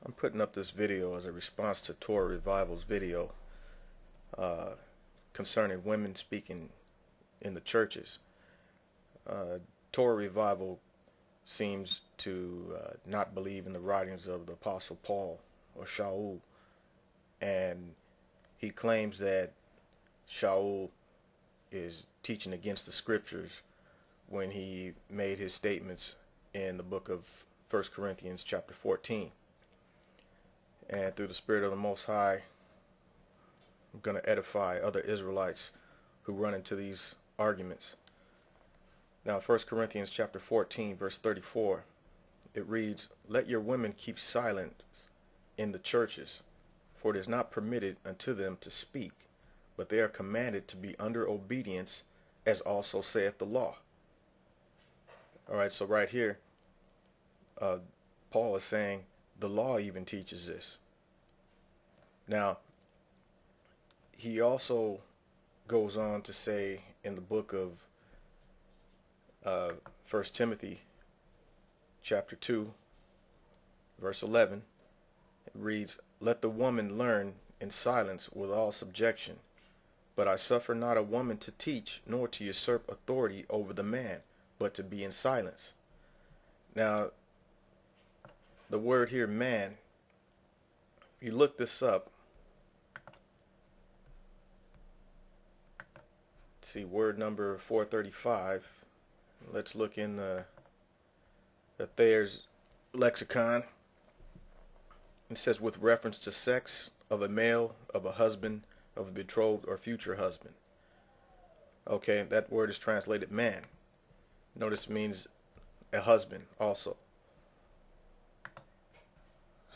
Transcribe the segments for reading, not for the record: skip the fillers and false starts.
I'm putting up this video as a response to Torah Revival's video concerning women speaking in the churches. Torah Revival seems to not believe in the writings of the Apostle Paul or Shaul, and he claims that Shaul is teaching against the scriptures when he made his statements in the book of 1 Corinthians chapter 14. And through the Spirit of the Most High, I'm going to edify other Israelites who run into these arguments. Now, 1 Corinthians chapter 14, verse 34, it reads, "Let your women keep silent in the churches, for it is not permitted unto them to speak, but they are commanded to be under obedience, as also saith the law." All right, so right here, Paul is saying the law even teaches this. Now, he also goes on to say in the book of 1 Timothy chapter 2, verse 11, it reads, "Let the woman learn in silence with all subjection. But I suffer not a woman to teach, nor to usurp authority over the man, but to be in silence." Now, the word here, man, if you look this up, see word number 435. Let's look in the Thayer's lexicon. It says, with reference to sex of a male, of a husband, of a betrothed or future husband. Okay, that word is translated man. Notice it means a husband also.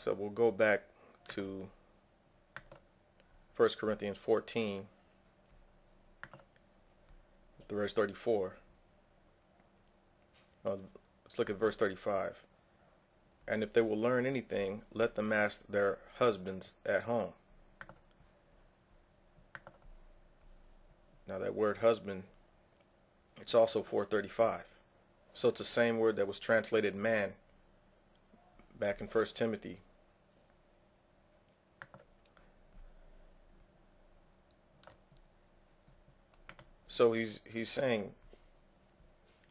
So we'll go back to 1 Corinthians 14, verse 34. Let's look at verse 35. "And if they will learn anything, let them ask their husbands at home." Now that word husband, it's also 435. So it's the same word that was translated man back in 1 Timothy. So he's saying,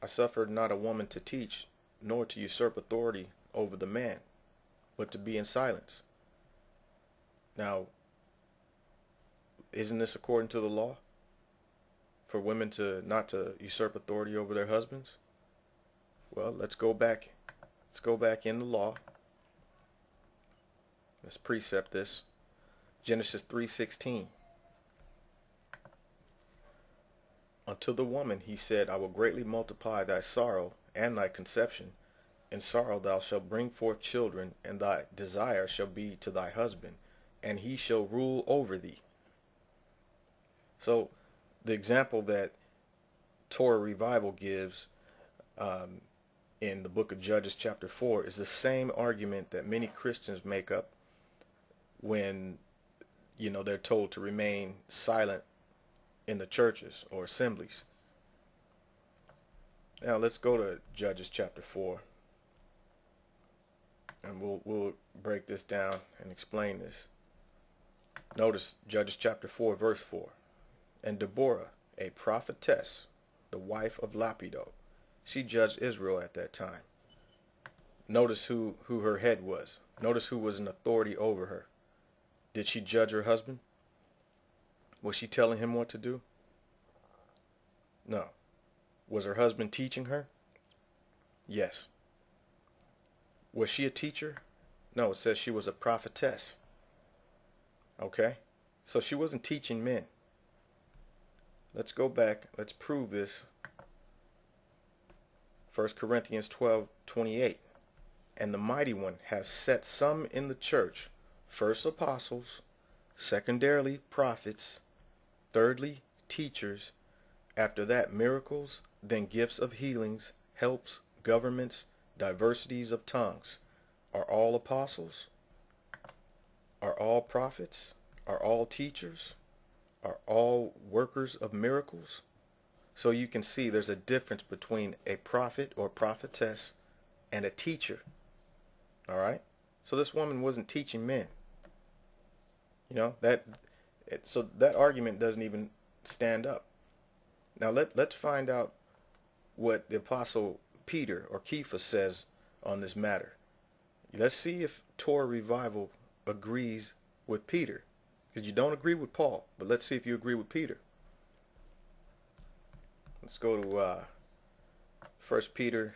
I suffered not a woman to teach, nor to usurp authority over the man, but to be in silence. Now, isn't this according to the law? For women to not to usurp authority over their husbands? Well, let's go back in the law. Let's precept this. Genesis 3:16. "Unto the woman he said, I will greatly multiply thy sorrow and thy conception. In sorrow thou shalt bring forth children, and thy desire shall be to thy husband, and he shall rule over thee." So the example that Torah Revival gives in the book of Judges chapter 4 is the same argument that many Christians make up when, they're told to remain silent in the churches or assemblies. Now let's go to Judges chapter 4, and we'll break this down and explain this. Notice Judges chapter 4, verse 4. "And Deborah, a prophetess, the wife of Lapido, she judged Israel at that time." Notice who her head was. Notice who was in authority over her. Did she judge her husband? Was she telling him what to do? No. Was her husband teaching her? Yes. Was she a teacher? No, it says she was a prophetess. Okay? So she wasn't teaching men. Let's go back. Let's prove this. 1 Corinthians 12:28. "And the Mighty One has set some in the church, first apostles, secondarily prophets, thirdly teachers, after that miracles, then gifts of healings, helps, governments, diversities of tongues. Are all apostles? Are all prophets? Are all teachers? Are all workers of miracles?" So you can see there's a difference between a prophet or prophetess and a teacher. All right? So this woman wasn't teaching men. You know, so that argument doesn't even stand up. Now let's find out what the Apostle Peter or Kepha says on this matter. Let's see if Torah revival agrees with Peter, because you don't agree with Paul, but let's see if you agree with Peter. Let's go to 1 Peter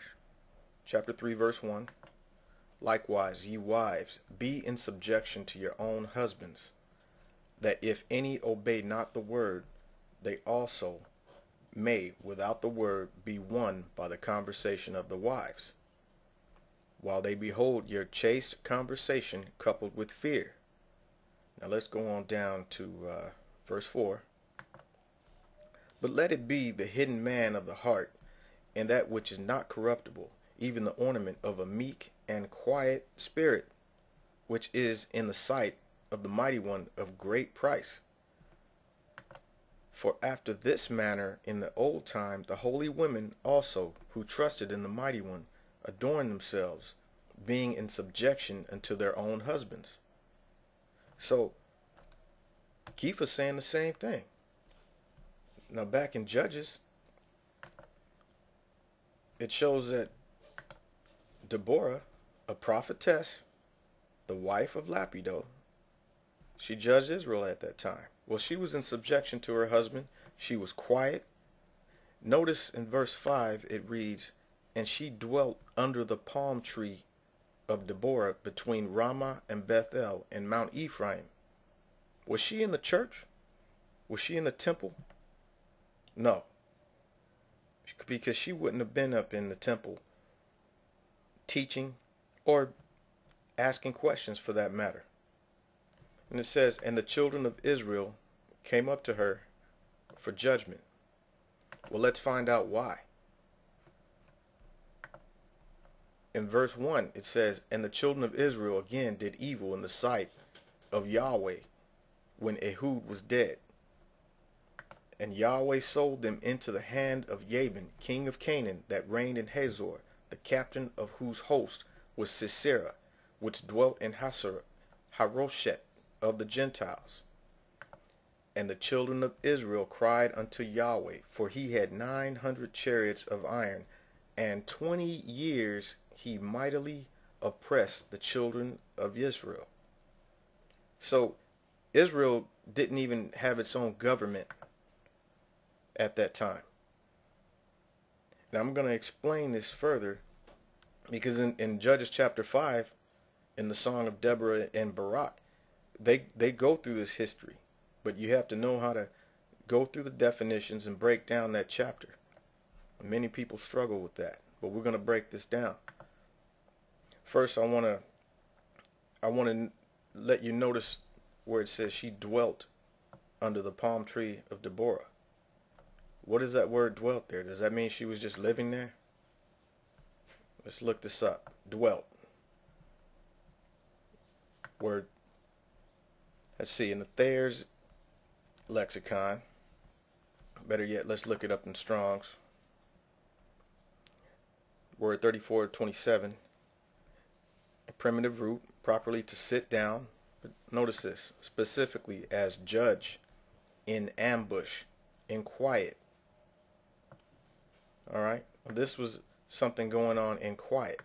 chapter 3 verse 1. Likewise, ye wives, be in subjection to your own husbands, that if any obey not the word, they also may without the word be won by the conversation of the wives, while they behold your chaste conversation coupled with fear. Now let's go on down to verse 4. But let it be the hidden man of the heart, and that which is not corruptible, even the ornament of a meek and quiet spirit, which is in the sight of the mighty one of great price. For after this manner in the old time the holy women also, who trusted in the mighty one, adorned themselves, being in subjection unto their own husbands. So Kepha's saying the same thing. Now back in Judges, it shows that Deborah, a prophetess, the wife of Lapido, she judged Israel at that time. Well, she was in subjection to her husband. She was quiet. Notice in verse 5 it reads, and she dwelt under the palm tree of Deborah between Ramah and Bethel and Mount Ephraim. Was she in the church? Was she in the temple? No, because she wouldn't have been up in the temple teaching or asking questions for that matter. And it says, and the children of Israel came up to her for judgment. Well, let's find out why. In verse 1 it says, and the children of Israel again did evil in the sight of Yahweh when Ehud was dead. And Yahweh sold them into the hand of Jabin, king of Canaan, that reigned in Hazor, the captain of whose host was Sisera, which dwelt in Haroshet of the Gentiles. And the children of Israel cried unto Yahweh, for he had 900 chariots of iron, and 20 years he mightily oppressed the children of Israel. So Israel didn't even have its own government at that time. Now I'm going to explain this further, because in Judges chapter 5, in the song of Deborah and Barak, they go through this history, but you have to know how to go through the definitions and break down that chapter. Many people struggle with that, but we're going to break this down. First, I want to let you notice where it says she dwelt under the palm tree of Deborah. What does that word dwelt there? Does that mean she was just living there? Let's look this up. Dwelt. Word. Let's see, in the Thayer's lexicon. Better yet, let's look it up in Strong's. Word 3427. A primitive root, properly to sit down. But notice this, specifically as judge, in ambush, in quiet. Alright, this was something going on in quiet.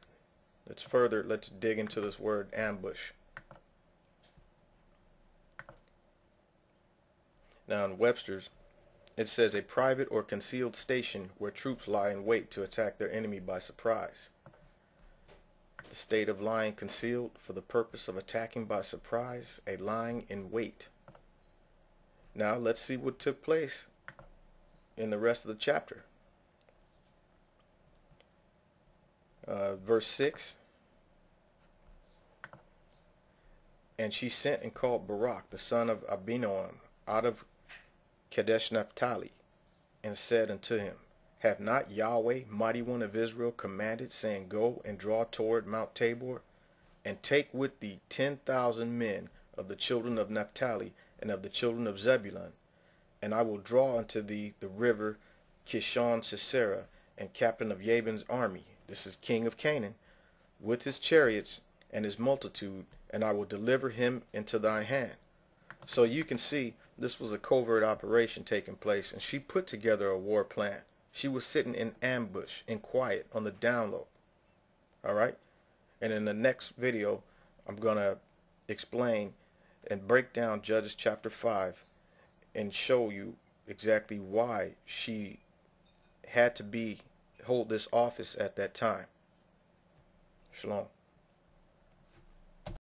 Let's dig into this word ambush. Now in Webster's, it says a private or concealed station where troops lie in wait to attack their enemy by surprise. The state of lying concealed for the purpose of attacking by surprise, a lying in wait. Now let's see what took place in the rest of the chapter. Verse 6. And she sent and called Barak, the son of Abinoam, out of Kadesh Naphtali, and said unto him, Hath not Yahweh, mighty one of Israel, commanded, saying, Go and draw toward Mount Tabor, and take with thee 10,000 men of the children of Naphtali and of the children of Zebulun, and I will draw unto thee the river Kishon Sisera, and captain of Jabin's army, this is king of Canaan, with his chariots, and his multitude, and I will deliver him into thy hand. So you can see this was a covert operation taking place, and she put together a war plan. She was sitting in ambush, in quiet, on the down low. All right? And in the next video, I'm going to explain and break down Judges chapter 5 and show you exactly why she had to hold this office at that time. Shalom.